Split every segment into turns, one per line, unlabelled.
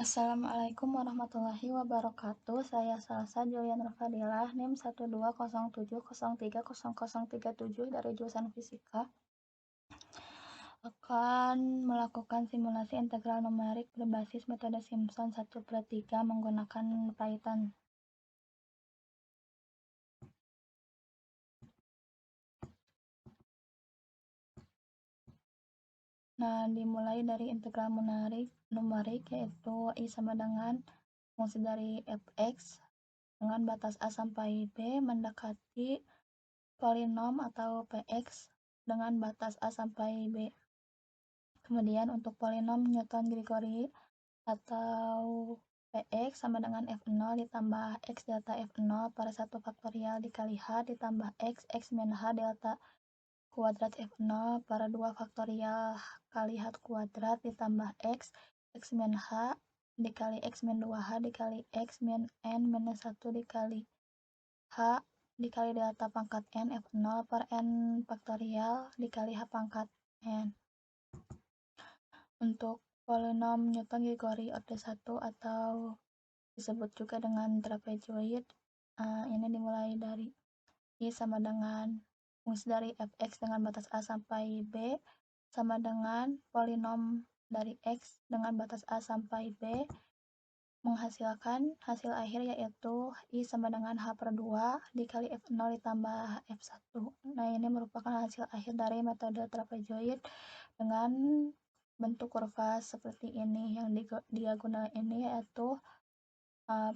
Assalamualaikum warahmatullahi wabarakatuh. Saya Salsa Julian Rafadilah, NIM 120703037 dari jurusan Fisika, akan melakukan simulasi integral numerik berbasis metode Simpson 1/3 menggunakan Python. Nah, dimulai dari integral numerik yaitu I sama dengan fungsi dari fx dengan batas A sampai B mendekati polinom atau px dengan batas A sampai B. Kemudian untuk polinom Newton-Gregory atau px sama dengan f0 ditambah x delta f0 per 1 faktorial dikali h ditambah x min h delta kuadrat f0 per 2 faktorial kali h kuadrat ditambah x min h dikali x min 2h dikali x min n minus 1 dikali h dikali delta pangkat n f0 per n faktorial dikali h pangkat n. Untuk polinom Newton-Gregory orde 1 atau disebut juga dengan trapezoid, ini dimulai dari I sama dengan fungsi dari fx dengan batas A sampai B sama dengan polinom dari x dengan batas A sampai B menghasilkan hasil akhir yaitu I sama dengan H per 2 dikali F0 ditambah F1. Nah, ini merupakan hasil akhir dari metode trapezoid dengan bentuk kurva seperti ini. Yang diagonal ini yaitu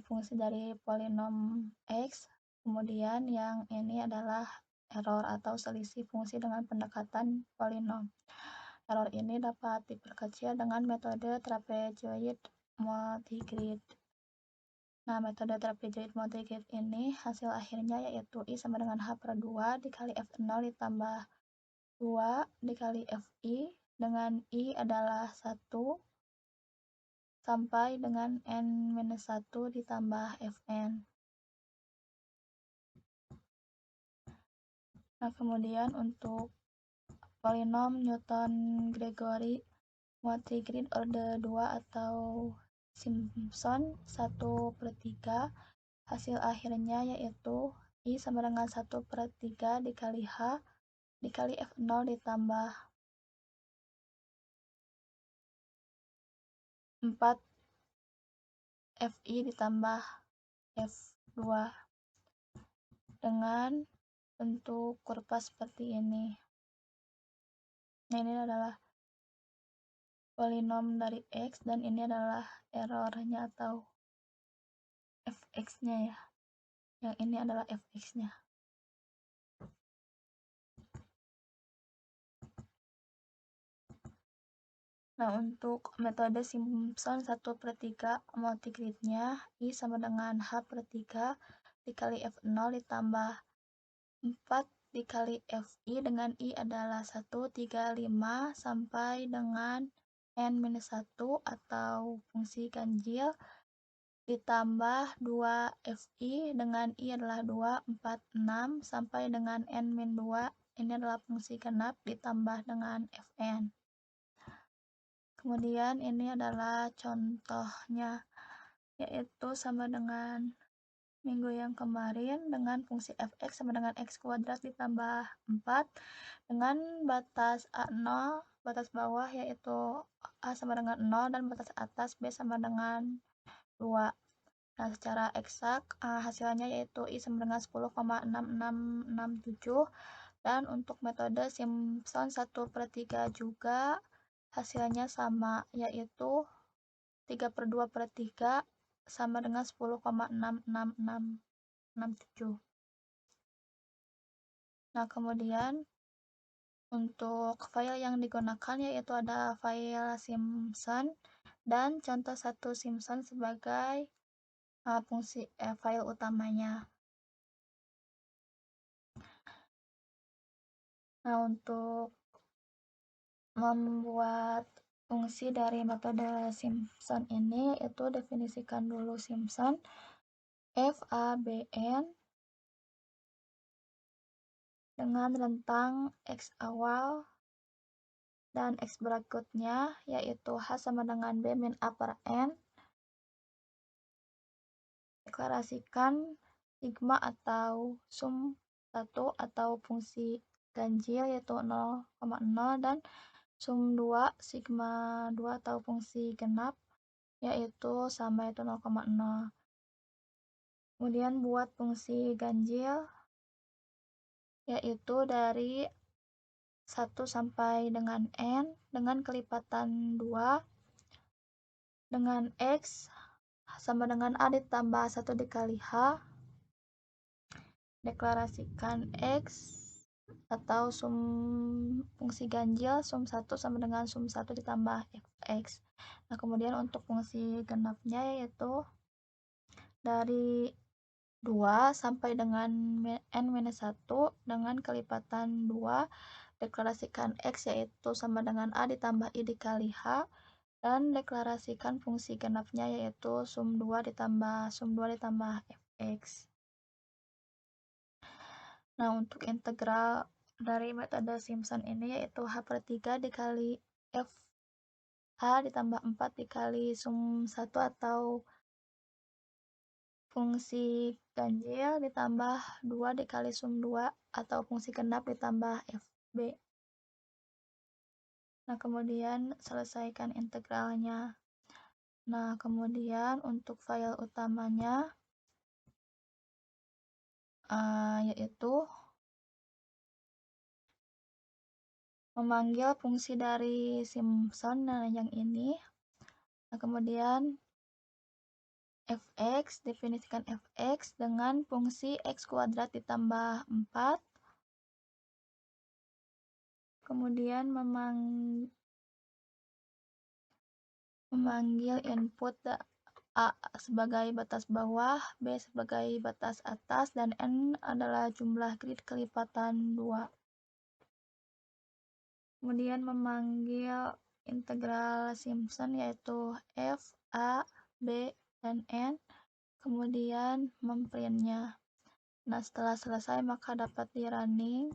fungsi dari polinom X, kemudian yang ini adalah error atau selisih fungsi dengan pendekatan polinom. Error ini dapat diperkecil dengan metode trapezoid multigrid. Nah, metode trapezoid multigrid ini hasil akhirnya yaitu I sama dengan H per 2 dikali F0 ditambah 2 dikali Fi dengan I adalah 1 sampai dengan n-1 ditambah Fn. Nah, kemudian untuk polinom Newton-Gregory multigrid orde 2 atau Simpson 1/3 hasil akhirnya yaitu I sama dengan 1/3 dikali H dikali F0 ditambah 4 Fi ditambah F2 dengan bentuk kurva seperti ini. Nah, ini adalah polinom dari X dan ini adalah errornya atau fx-nya ya. Yang ini adalah fx-nya. Nah, untuk metode Simpson 1/3 multigridnya I sama dengan H per 3 dikali F0 ditambah 4 dikali Fi dengan I adalah 135 sampai dengan n-1 atau fungsi ganjil ditambah 2 Fi dengan I adalah 246 sampai dengan n-2 ini adalah fungsi genap ditambah dengan Fn. Kemudian ini adalah contohnya yaitu sama dengan minggu yang kemarin dengan fungsi fx sama dengan x kuadrat ditambah 4 dengan batas A0, batas bawah yaitu A sama dengan 0 dan batas atas B sama dengan 2. Nah, secara eksak hasilnya yaitu I sama dengan 10,6667 dan untuk metode Simpson 1/3 juga hasilnya sama yaitu 3/2/3 sama dengan 10,66667. Nah, kemudian untuk file yang digunakan yaitu ada file Simpson dan contoh satu Simpson sebagai fungsi file utamanya. Nah, untuk membuat fungsi dari metode Simpson ini itu definisikan dulu Simpson FABN dengan rentang X awal dan X berikutnya yaitu H sama dengan B min A per N mendeklarasikan sigma atau sum 1 atau fungsi ganjil yaitu 0,0 dan sum 2 sigma 2 atau fungsi genap yaitu sama yaitu 0,0. Kemudian buat fungsi ganjil yaitu dari 1 sampai dengan n dengan kelipatan 2 dengan x sama dengan a ditambah 1 dikali h. Deklarasikan x atau sum fungsi ganjil sum 1 sama dengan sum 1 ditambah fx. Nah, kemudian untuk fungsi genapnya yaitu dari 2 sampai dengan n-1 dengan kelipatan 2 deklarasikan x yaitu sama dengan a ditambah i dikali h, dan deklarasikan fungsi genapnya yaitu sum 2 ditambah sum 2 ditambah fx. Nah, untuk integral dari metode Simpson ini yaitu h/3 dikali f h ditambah 4 dikali sum 1 atau fungsi ganjil ditambah 2 dikali sum 2 atau fungsi genap ditambah fb. Nah, kemudian selesaikan integralnya. Nah, kemudian untuk file utamanya yaitu memanggil fungsi dari Simpson yang ini. Nah, kemudian fx, definisikan fx dengan fungsi x kuadrat ditambah 4. Kemudian memanggil input a sebagai batas bawah, b sebagai batas atas, dan n adalah jumlah grid kelipatan 2. Kemudian memanggil integral Simpson yaitu f, a, b, dan n. Kemudian memprintnya. Nah, setelah selesai maka dapat di running.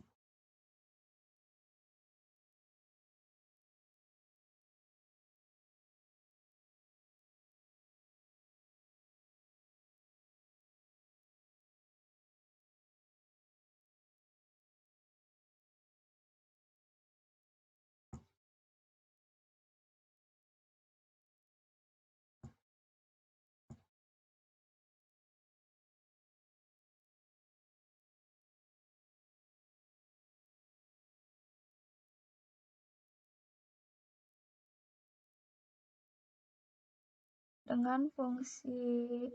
Dengan fungsi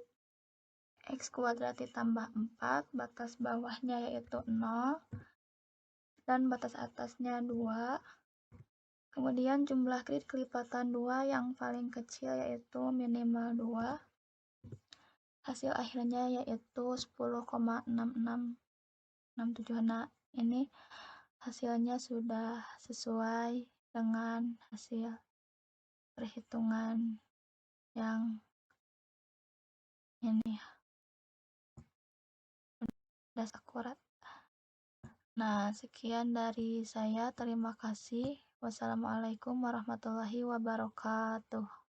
x kuadrat ditambah 4, batas bawahnya yaitu 0 dan batas atasnya 2. Kemudian jumlah grid kelipatan 2 yang paling kecil yaitu minimal 2. Hasil akhirnya yaitu 10,6667. Nah, ini hasilnya sudah sesuai dengan hasil perhitungan yang ini sudah akurat. Nah, sekian dari saya. Terima kasih. Wassalamualaikum warahmatullahi wabarakatuh.